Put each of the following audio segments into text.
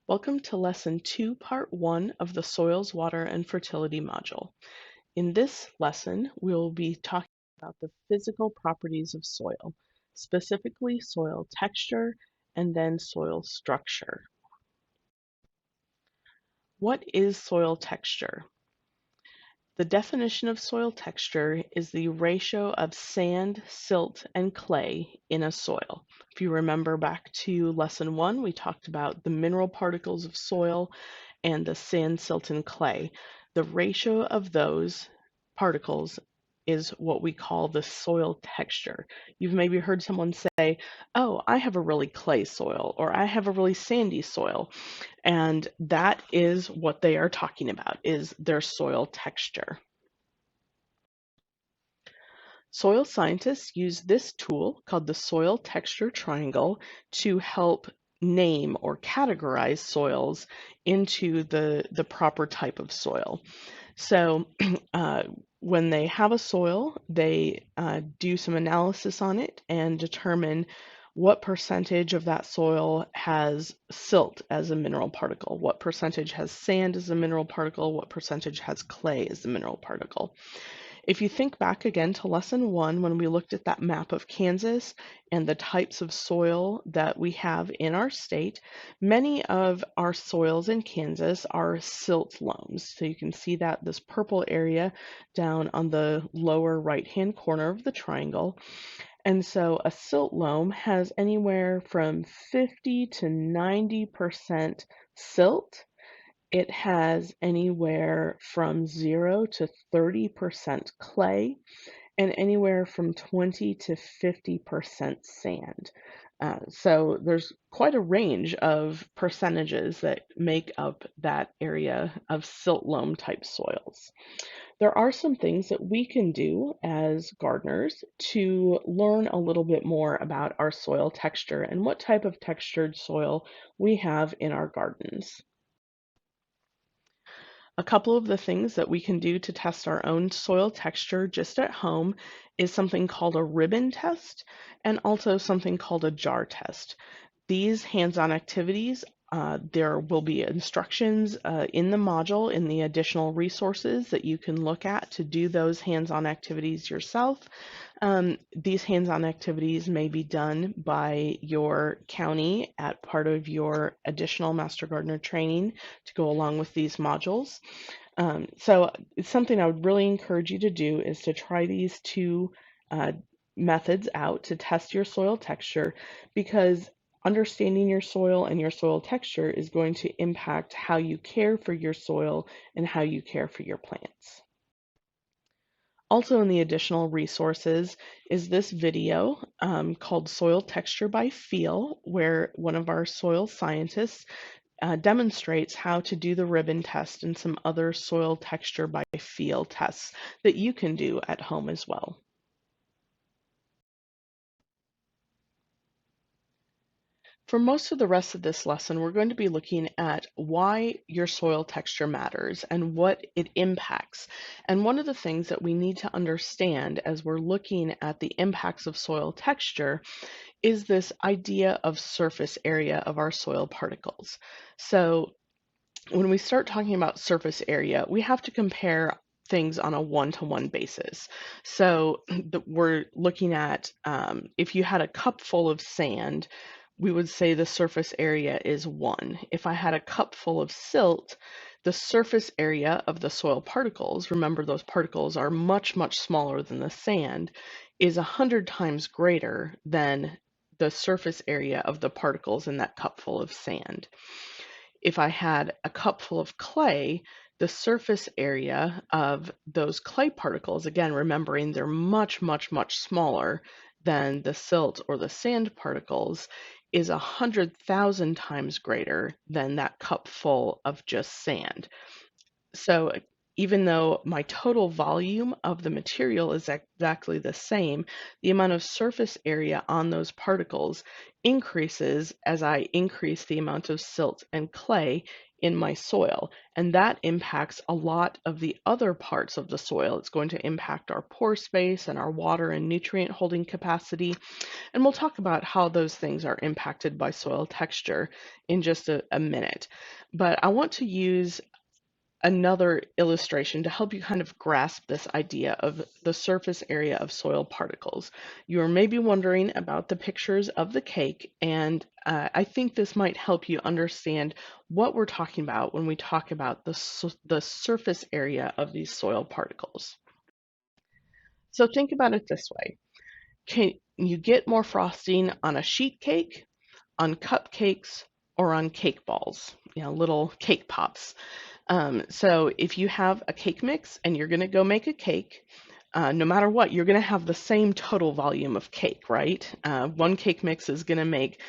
Welcome to Lesson 2, Part 1 of the Soils, Water, and Fertility module. In this lesson, we will be talking about the physical properties of soil, specifically soil texture and then soil structure. What is soil texture? The definition of soil texture is the ratio of sand, silt, and clay in a soil. If you remember back to Lesson 1, we talked about the mineral particles of soil and the sand, silt, and clay. The ratio of those particles is what we call the soil texture. You've maybe heard someone say, "Oh, I have a really clay soil," or "I have a really sandy soil." And that is what they are talking about, is their soil texture. Soil scientists use this tool called the soil texture triangle to help name or categorize soils into the proper type of soil. So when they have a soil, they do some analysis on it and determine what percentage of that soil has silt as a mineral particle, what percentage has sand as a mineral particle, what percentage has clay as a mineral particle. If you think back again to Lesson 1, when we looked at that map of Kansas and the types of soil that we have in our state, many of our soils in Kansas are silt loams. So you can see that this purple area down on the lower right-hand corner of the triangle. And so a silt loam has anywhere from 50 to 90% silt. It has anywhere from 0 to 30% clay and anywhere from 20 to 50% sand. So there's quite a range of percentages that make up that area of silt loam type soils. There are some things that we can do as gardeners to learn a little bit more about our soil texture and what type of textured soil we have in our gardens. A couple of the things that we can do to test our own soil texture just at home is something called a ribbon test and also something called a jar test. These hands-on activities, there will be instructions in the module in the additional resources that you can look at to do those hands-on activities yourself. These hands-on activities may be done by your county at part of your additional Master Gardener training to go along with these modules. So it's something I would really encourage you to do, is to try these two methods out to test your soil texture, because understanding your soil and your soil texture is going to impact how you care for your soil and how you care for your plants. Also in the additional resources is this video called Soil Texture by Feel, where one of our soil scientists demonstrates how to do the ribbon test and some other soil texture by feel tests that you can do at home as well. For most of the rest of this lesson, we're going to be looking at why your soil texture matters and what it impacts. And one of the things that we need to understand as we're looking at the impacts of soil texture is this idea of surface area of our soil particles. So when we start talking about surface area, we have to compare things on a one-to-one basis. So we're looking at if you had a cup full of sand, we would say the surface area is 1. If I had a cup full of silt, the surface area of the soil particles, remember those particles are much, much smaller than the sand, is 100 times greater than the surface area of the particles in that cup full of sand. If I had a cup full of clay, the surface area of those clay particles, again, remembering they're much, much, much smaller than the silt or the sand particles, is 100,000 times greater than that cup full of just sand. So even though my total volume of the material is exactly the same, the amount of surface area on those particles increases as I increase the amount of silt and clay in my soil. And that impacts a lot of the other parts of the soil. It's going to impact our pore space and our water and nutrient holding capacity. And we'll talk about how those things are impacted by soil texture in just a minute. But I want to use another illustration to help you kind of grasp this idea of the surface area of soil particles. You are maybe wondering about the pictures of the cake, and I think this might help you understand what we're talking about when we talk about the surface area of these soil particles. So think about it this way. Can you get more frosting on a sheet cake, on cupcakes, or on cake balls? You know, little cake pops. So if you have a cake mix and you're going to go make a cake, no matter what, you're going to have the same total volume of cake, right? One cake mix is going to make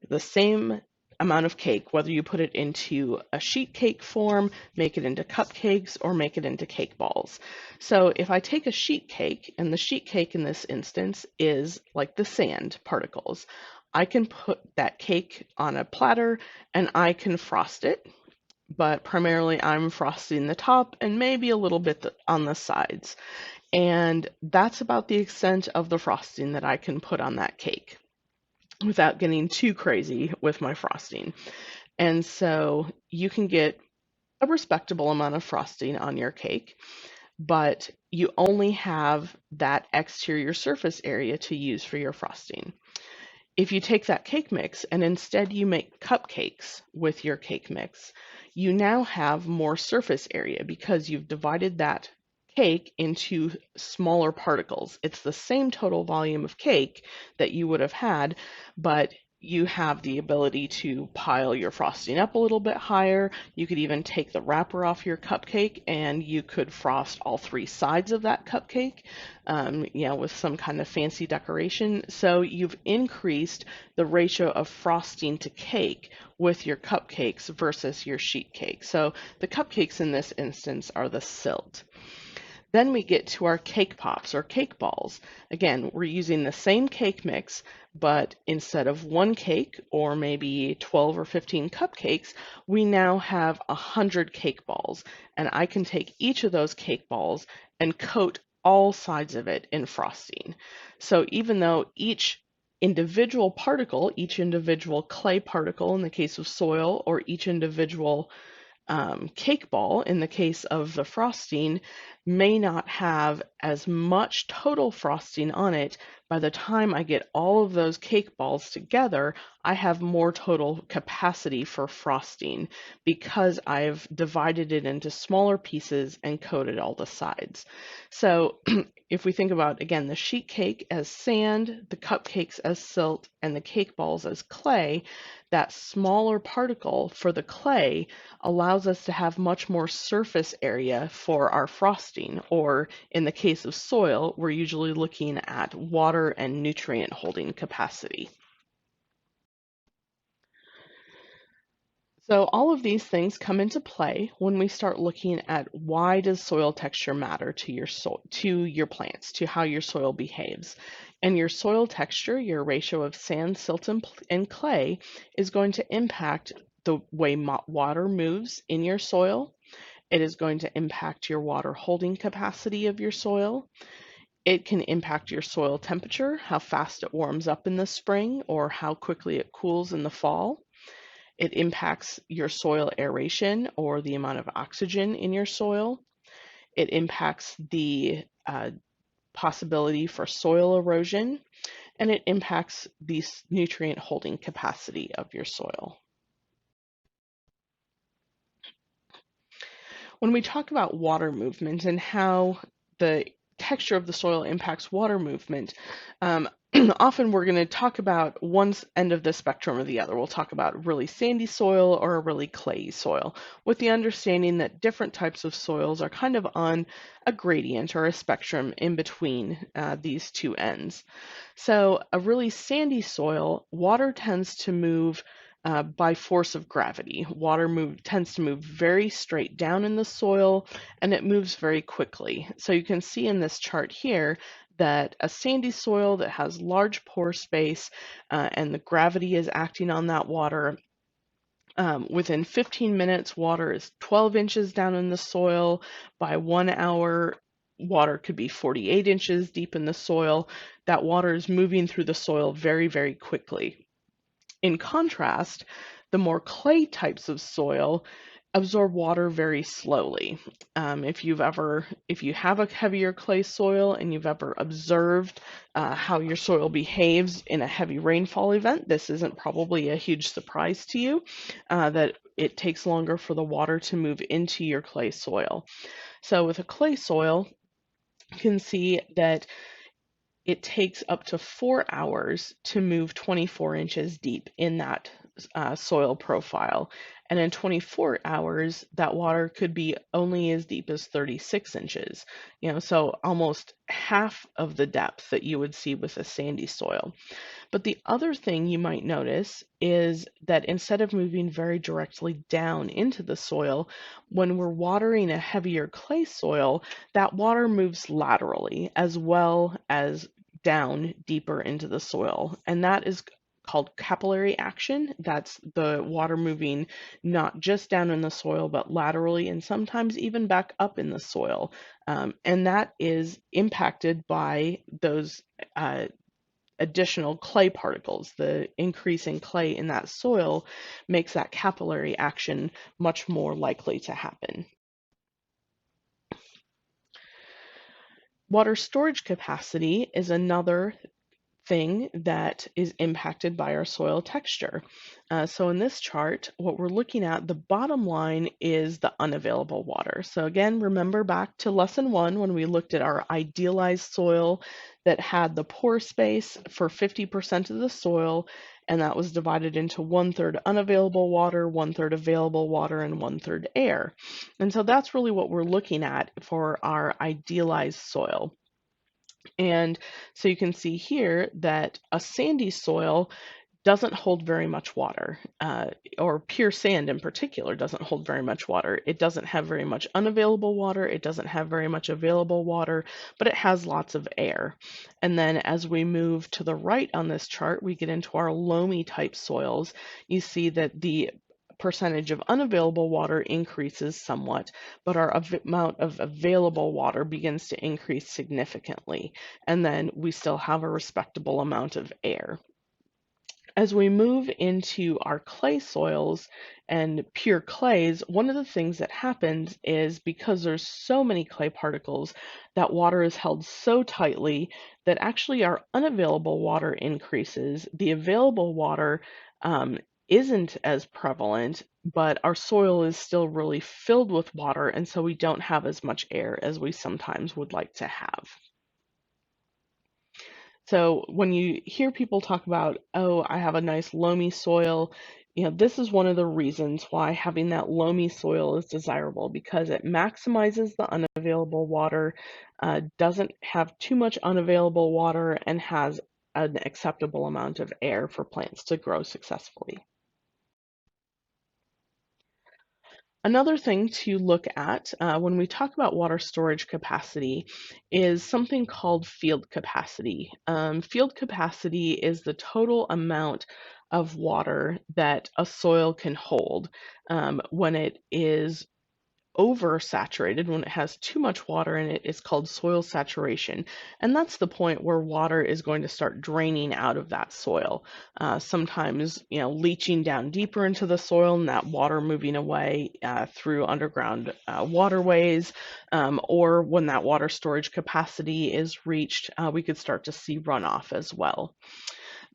the same amount of cake, whether you put it into a sheet cake form, make it into cupcakes, or make it into cake balls. So if I take a sheet cake, and the sheet cake in this instance is like the sand particles, I can put that cake on a platter and I can frost it, but primarily I'm frosting the top and maybe a little bit on the sides. And that's about the extent of the frosting that I can put on that cake without getting too crazy with my frosting. And so you can get a respectable amount of frosting on your cake, but you only have that exterior surface area to use for your frosting. If you take that cake mix and instead you make cupcakes with your cake mix, you now have more surface area because you've divided that cake into smaller particles. It's the same total volume of cake that you would have had, but you have the ability to pile your frosting up a little bit higher. You could even take the wrapper off your cupcake and you could frost all three sides of that cupcake, with some kind of fancy decoration. So you've increased the ratio of frosting to cake with your cupcakes versus your sheet cake. So the cupcakes in this instance are the silt. Then we get to our cake pops or cake balls. Again, we're using the same cake mix, but instead of one cake or maybe 12 or 15 cupcakes, we now have 100 cake balls. And I can take each of those cake balls and coat all sides of it in frosting. So even though each individual particle, each individual clay particle in the case of soil, or each individual cake ball in the case of the frosting may not have as much total frosting on it, by the time I get all of those cake balls together, I have more total capacity for frosting because I've divided it into smaller pieces and coated all the sides. So if we think about, again, the sheet cake as sand, the cupcakes as silt, and the cake balls as clay, that smaller particle for the clay allows us to have much more surface area for our frosting, or in the case of soil, we're usually looking at water and nutrient holding capacity. So all of these things come into play when we start looking at why does soil texture matter to your plants, to how your soil behaves. And your soil texture, your ratio of sand, silt, and clay, is going to impact the way water moves in your soil. It is going to impact your water holding capacity of your soil. It can impact your soil temperature, how fast it warms up in the spring or how quickly it cools in the fall. It impacts your soil aeration, or the amount of oxygen in your soil. It impacts the possibility for soil erosion, and it impacts the nutrient holding capacity of your soil. When we talk about water movement and how the texture of the soil impacts water movement, often we're going to talk about one end of the spectrum or the other. We'll talk about really sandy soil or a really clayey soil, with the understanding that different types of soils are kind of on a gradient or a spectrum in between these two ends. So a really sandy soil, water tends to move by force of gravity. Water tends to move very straight down in the soil, and it moves very quickly. So you can see in this chart here that a sandy soil that has large pore space and the gravity is acting on that water. Within 15 minutes, water is 12 inches down in the soil. By 1 hour, water could be 48 inches deep in the soil. That water is moving through the soil very, very quickly. In contrast, the more clay types of soil absorb water very slowly. If you have a heavier clay soil and you've ever observed how your soil behaves in a heavy rainfall event, this isn't probably a huge surprise to you that it takes longer for the water to move into your clay soil. So with a clay soil, you can see that it takes up to 4 hours to move 24 inches deep in that soil profile. And in 24 hours, that water could be only as deep as 36 inches, so almost half of the depth that you would see with a sandy soil. But the other thing you might notice is that instead of moving very directly down into the soil, when we're watering a heavier clay soil, that water moves laterally as well as down deeper into the soil. And that is called capillary action. That's the water moving not just down in the soil, but laterally and sometimes even back up in the soil. And that is impacted by those additional clay particles. The increase in clay in that soil makes that capillary action much more likely to happen. Water storage capacity is another thing that is impacted by our soil texture. So in this chart, what we're looking at, the bottom line is the unavailable water. So again, remember back to lesson 1 when we looked at our idealized soil that had the pore space for 50% of the soil, and that was divided into 1/3 unavailable water, 1/3 available water, and 1/3 air. And so that's really what we're looking at for our idealized soil. And so you can see here that a sandy soil doesn't hold very much water, or pure sand in particular doesn't hold very much water. It doesn't have very much unavailable water. It doesn't have very much available water, but it has lots of air. And then as we move to the right on this chart, we get into our loamy type soils. You see that the percentage of unavailable water increases somewhat, but our amount of available water begins to increase significantly. And then we still have a respectable amount of air. As we move into our clay soils and pure clays, one of the things that happens is because there's so many clay particles, that water is held so tightly that actually our unavailable water increases. The available water isn't as prevalent, but our soil is still really filled with water, and so we don't have as much air as we sometimes would like to have. So when you hear people talk about, oh, I have a nice loamy soil, this is one of the reasons why having that loamy soil is desirable, because it maximizes the unavailable water, doesn't have too much unavailable water, and has an acceptable amount of air for plants to grow successfully. Another thing to look at when we talk about water storage capacity is something called field capacity. Field capacity is the total amount of water that a soil can hold when it is oversaturated. When it has too much water in it, it's called soil saturation. And that's the point where water is going to start draining out of that soil. Sometimes, leaching down deeper into the soil and that water moving away through underground waterways, or when that water storage capacity is reached, we could start to see runoff as well.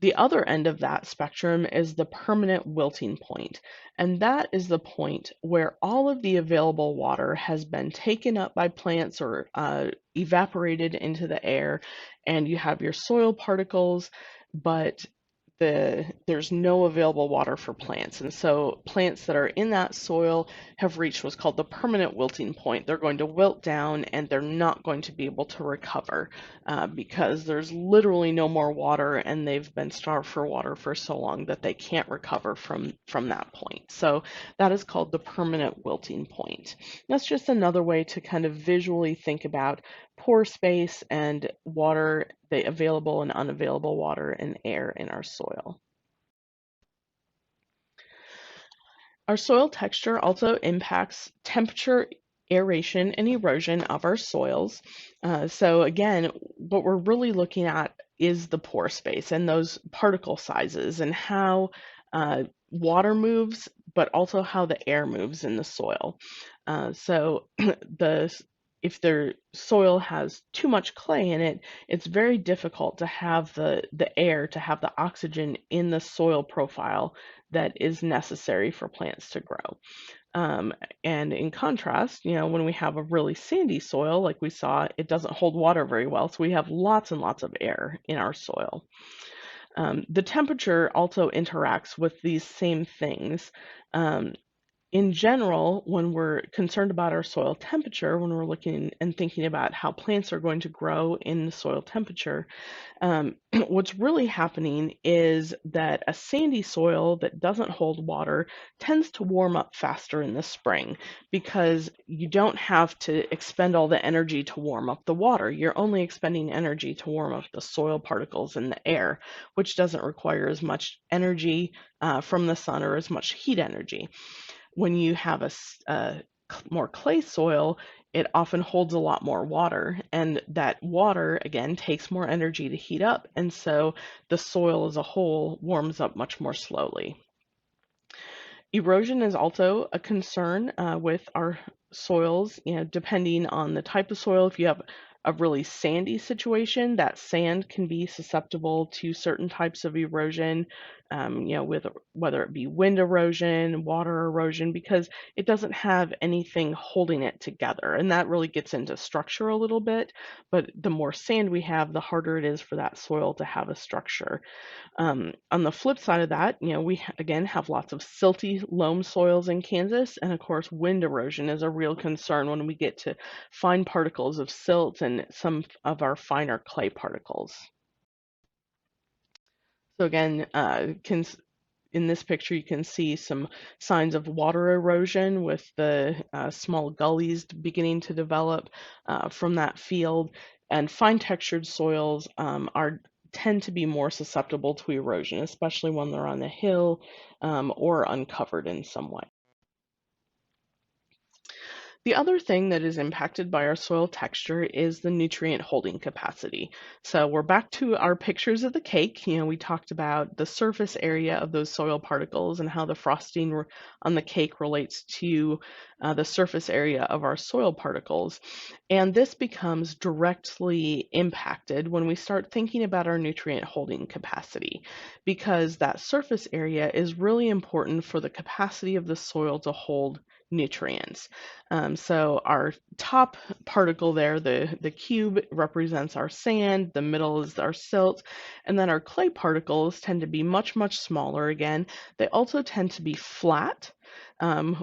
The other end of that spectrum is the permanent wilting point, and that is the point where all of the available water has been taken up by plants or evaporated into the air, and you have your soil particles, but there's no available water for plants. And so plants that are in that soil have reached what's called the permanent wilting point. They're going to wilt down and they're not going to be able to recover because there's literally no more water and they've been starved for water for so long that they can't recover from that point. So that is called the permanent wilting point. That's just another way to kind of visually think about pore space and water, the available and unavailable water and air in our soil. Our soil texture also impacts temperature, aeration, and erosion of our soils. So again, what we're really looking at is the pore space and those particle sizes and how water moves, but also how the air moves in the soil. So if the soil has too much clay in it, it's very difficult to have the air, to have the oxygen in the soil profile that is necessary for plants to grow. And in contrast, when we have a really sandy soil, like we saw, it doesn't hold water very well. So we have lots and lots of air in our soil. The temperature also interacts with these same things. In general, when we're concerned about our soil temperature, when we're looking and thinking about how plants are going to grow in the soil temperature, what's really happening is that a sandy soil that doesn't hold water tends to warm up faster in the spring because you don't have to expend all the energy to warm up the water. You're only expending energy to warm up the soil particles in the air, which doesn't require as much energy from the sun or as much heat energy. When you have a more clay soil, it often holds a lot more water, and that water, again, takes more energy to heat up, and so the soil as a whole warms up much more slowly. Erosion is also a concern with our soils, depending on the type of soil. If you have a really sandy situation, that sand can be susceptible to certain types of erosion, with whether it be wind erosion, water erosion, because it doesn't have anything holding it together. And that really gets into structure a little bit, but the more sand we have, the harder it is for that soil to have a structure. On the flip side of that, we again have lots of silty loam soils in Kansas, and of course, wind erosion is a real concern when we get to fine particles of silt and some of our finer clay particles. So again, in this picture, you can see some signs of water erosion with the small gullies beginning to develop from that field, and fine textured soils tend to be more susceptible to erosion, especially when they're on the hill or uncovered in some way. The other thing that is impacted by our soil texture is the nutrient holding capacity. So we're back to our pictures of the cake. We talked about the surface area of those soil particles and how the frosting on the cake relates to the surface area of our soil particles. And this becomes directly impacted when we start thinking about our nutrient holding capacity, because that surface area is really important for the capacity of the soil to hold nutrients. So our top particle there, the cube, represents our sand, the middle is our silt, and then our clay particles tend to be much, much smaller again. They also tend to be flat,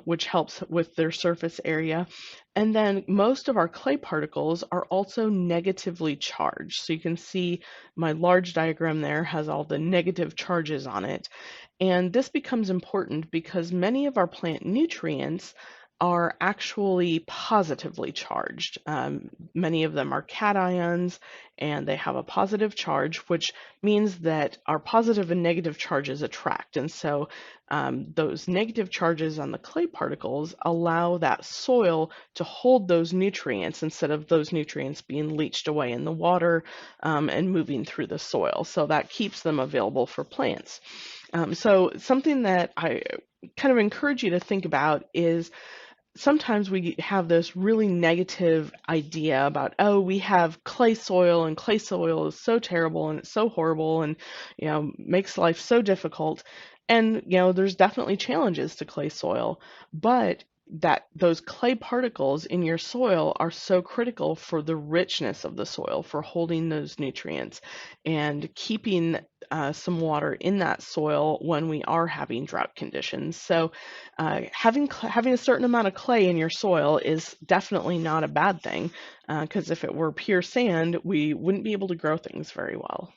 which helps with their surface area. And then most of our clay particles are also negatively charged. So you can see my large diagram there has all the negative charges on it. And this becomes important because many of our plant nutrients are actually positively charged. Many of them are cations and they have a positive charge, which means that our positive and negative charges attract. And so those negative charges on the clay particles allow that soil to hold those nutrients instead of those nutrients being leached away in the water and moving through the soil. So that keeps them available for plants. So something that I kind of encourage you to think about is sometimes we have this really negative idea about, oh, we have clay soil and clay soil is so terrible and it's so horrible and, makes life so difficult. And, there's definitely challenges to clay soil, but that those clay particles in your soil are so critical for the richness of the soil, for holding those nutrients and keeping some water in that soil when we are having drought conditions. So having a certain amount of clay in your soil is definitely not a bad thing, because if it were pure sand, we wouldn't be able to grow things very well.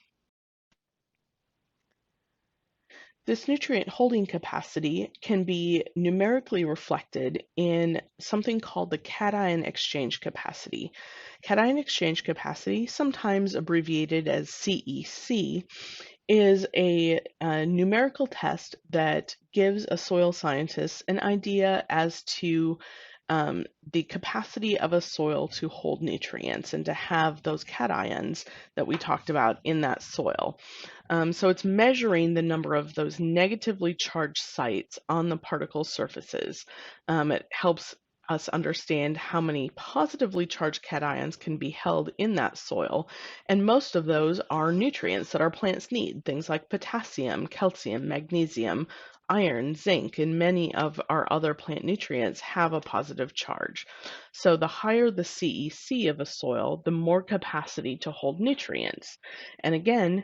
This nutrient holding capacity can be numerically reflected in something called the cation exchange capacity. Cation exchange capacity, sometimes abbreviated as CEC, is a numerical test that gives a soil scientist an idea as to the capacity of a soil to hold nutrients and to have those cations that we talked about in that soil. So it's measuring the number of those negatively charged sites on the particle surfaces. It helps us understand how many positively charged cations can be held in that soil. And most of those are nutrients that our plants need, things like potassium, calcium, magnesium, iron, zinc, and many of our other plant nutrients have a positive charge. So the higher the CEC of a soil, the more capacity to hold nutrients. And again,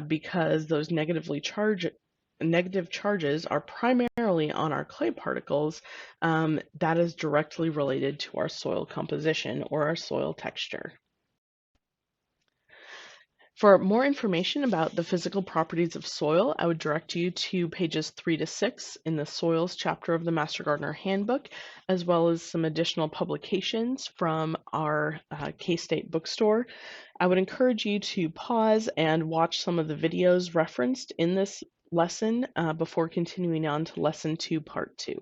because those negative charges are primarily on our clay particles, that is directly related to our soil composition or our soil texture. For more information about the physical properties of soil, I would direct you to pages 3 to 6 in the Soils chapter of the Master Gardener Handbook, as well as some additional publications from our K-State bookstore. I would encourage you to pause and watch some of the videos referenced in this lesson before continuing on to Lesson 2, Part 2.